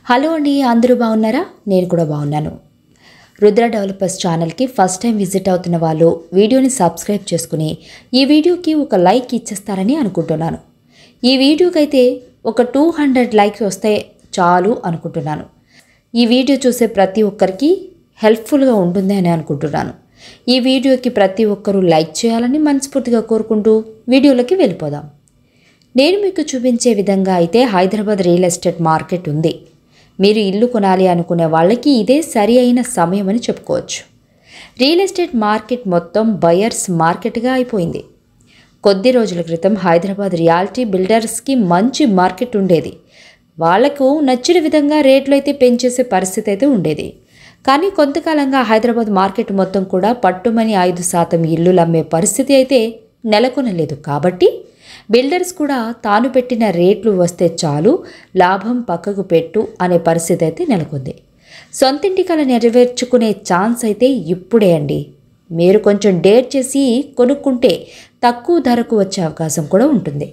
Hello అండి, అందరూ బాగున్నారా? నేను కూడా బాగున్నాను. రుద్ర డెవలపర్స్ ఛానల్కి ఫస్ట్ టైం విజిట్ అవుతున్న వాళ్ళు వీడియోని సబ్స్క్రైబ్ చేసుకుని ఈ వీడియోకి ఒక లైక్ ఇచ్చేస్తారని అనుకుంటున్నాను. ఈ వీడియోకి అయితే ఒక 200 లైక్స్ వస్తే చాలు అనుకుంటున్నాను. ఈ వీడియో చూసే ప్రతి ఒక్కరికి హెల్ప్ఫుల్గా ఉంటుంది అని అనుకుంటున్నాను. ఈ వీడియోకి ప్రతి ఒక్కరూ లైక్ చేయాలని మనస్ఫూర్తిగా కోరుకుంటూ వీడియోలోకి వెళ్ళిపోదాం. నేను మీకు చూపించే విధంగా అయితే హైదరాబాద్ రియల్ ఎస్టేట్ మార్కెట్ ఉంది. మీరు ఇల్లు కొనాలి అనుకునే వాళ్ళకి ఇదే సరి అయిన సమయం అని చెప్పుకోవచ్చు. రియల్ ఎస్టేట్ మార్కెట్ మొత్తం బయర్స్ మార్కెట్గా అయిపోయింది. కొద్ది రోజుల క్రితం హైదరాబాద్ రియాలిటీ బిల్డర్స్కి మంచి మార్కెట్ ఉండేది. వాళ్లకు నచ్చిన విధంగా రేట్లు అయితే పెంచేసే పరిస్థితి అయితే ఉండేది. కానీ కొంతకాలంగా హైదరాబాద్ మార్కెట్ మొత్తం కూడా పట్టుమని 5% ఇల్లులు అమ్మే పరిస్థితి అయితే నెలకొనలేదు. కాబట్టి బిల్డర్స్ కూడా తాను పెట్టిన రేట్లు వస్తే చాలు, లాభం పక్కకు పెట్టు అనే పరిస్థితి అయితే నెలకొంది. సొంతింటి కల నెరవేర్చుకునే ఛాన్స్ అయితే ఇప్పుడే అండి. మీరు కొంచెం డేర్ చేసి కొనుక్కుంటే తక్కువ ధరకు వచ్చే అవకాశం కూడా ఉంటుంది.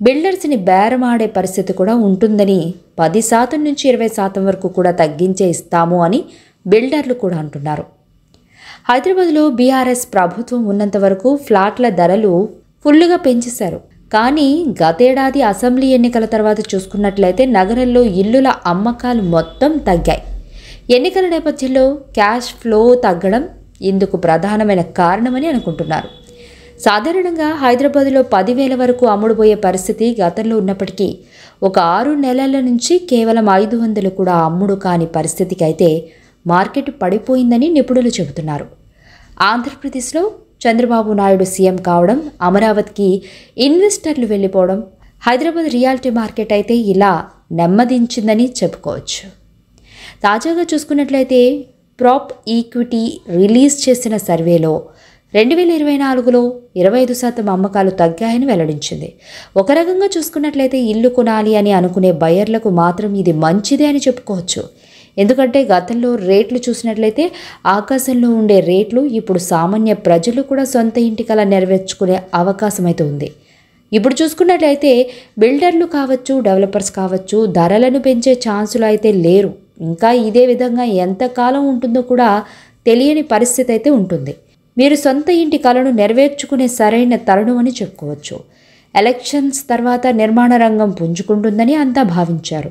బిల్డర్స్ని బేరమాడే పరిస్థితి కూడా ఉంటుందని 10% నుంచి 20% వరకు కూడా తగ్గించే ఇస్తాము అని బిల్డర్లు కూడా అంటున్నారు. హైదరాబాద్లో బీఆర్ఎస్ ప్రభుత్వం ఉన్నంత వరకు ఫ్లాట్ల ధరలు ఫుల్లుగా పెంచేశారు. కానీ గతేడాది అసెంబ్లీ ఎన్నికల తర్వాత చూసుకున్నట్లయితే నగరంలో ఇల్లుల అమ్మకాలు మొత్తం తగ్గాయి. ఎన్నికల నేపథ్యంలో క్యాష్ ఫ్లో తగ్గడం ఇందుకు ప్రధానమైన కారణమని అనుకుంటున్నారు. సాధారణంగా హైదరాబాద్లో 10,000 వరకు అమ్ముడుపోయే పరిస్థితి గతంలో ఉన్నప్పటికీ ఒక 6 నెలల నుంచి కేవలం 500 కూడా అమ్ముడు కాని పరిస్థితికి అయితే మార్కెట్ పడిపోయిందని నిపుణులు చెబుతున్నారు. ఆంధ్రప్రదేశ్లో చంద్రబాబు నాయుడు సీఎం కావడం, అమరావతికి ఇన్వెస్టర్లు వెళ్ళిపోవడం హైదరాబాద్ రియాలిటీ మార్కెట్ అయితే ఇలా నెమ్మదించిందని చెప్పుకోవచ్చు. తాజాగా చూసుకున్నట్లయితే ప్రాప్ ఈక్విటీ రిలీజ్ చేసిన సర్వేలో 2024లో 25% అమ్మకాలు తగ్గాయని వెల్లడించింది. ఒక రకంగా చూసుకున్నట్లయితే ఇల్లు కొనాలి అని అనుకునే బయర్లకు మాత్రం ఇది మంచిదే అని చెప్పుకోవచ్చు. ఎందుకంటే గతంలో రేట్లు చూసినట్లయితే ఆకాశంలో ఉండే రేట్లు ఇప్పుడు సామాన్య ప్రజలు కూడా సొంత ఇంటి కల నెరవేర్చుకునే అవకాశం అయితే ఉంది. ఇప్పుడు చూసుకున్నట్లయితే బిల్డర్లు కావచ్చు, డెవలపర్స్ కావచ్చు, ధరలను పెంచే ఛాన్సులు అయితే లేరు. ఇంకా ఇదే విధంగా ఎంతకాలం ఉంటుందో కూడా తెలియని పరిస్థితి అయితే ఉంటుంది. మీరు సొంత ఇంటి కలను నెరవేర్చుకునే సరైన తరుణం అని చెప్పుకోవచ్చు. ఎలక్షన్స్ తర్వాత నిర్మాణ రంగం పుంజుకుంటుందని అంతా భావించారు.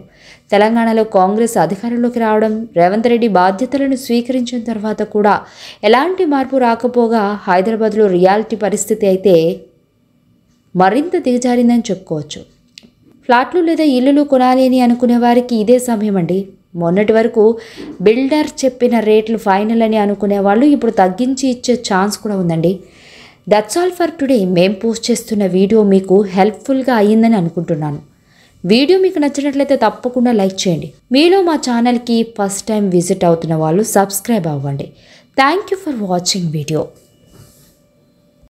తెలంగాణలో కాంగ్రెస్ అధికారంలోకి రావడం, రేవంత్ రెడ్డి బాధ్యతలను స్వీకరించిన తర్వాత కూడా ఎలాంటి మార్పు రాకపోగా హైదరాబాద్లో రియాలిటీ పరిస్థితి అయితే మరింత దిగజారిందని చెప్పుకోవచ్చు. ఫ్లాట్లు లేదా ఇల్లులు కొనాలి అని అనుకునే వారికి ఇదే సమయం అండి. మొన్నటి వరకు బిల్డర్ చెప్పిన రేట్లు ఫైనల్ అని అనుకునే వాళ్ళు ఇప్పుడు తగ్గించి ఇచ్చే ఛాన్స్ కూడా ఉందండి. That's all for today. మేము పోస్ట్ చేస్తున్న వీడియో మీకు హెల్ప్ఫుల్గా అయ్యిందని అనుకుంటున్నాను. వీడియో మీకు నచ్చినట్లయితే తప్పకుండా లైక్ చేయండి. మీలో మా ఛానల్కి ఫస్ట్ టైం విజిట్ అవుతున్న వాళ్ళు సబ్స్క్రైబ్ అవ్వండి. Thank you for watching video.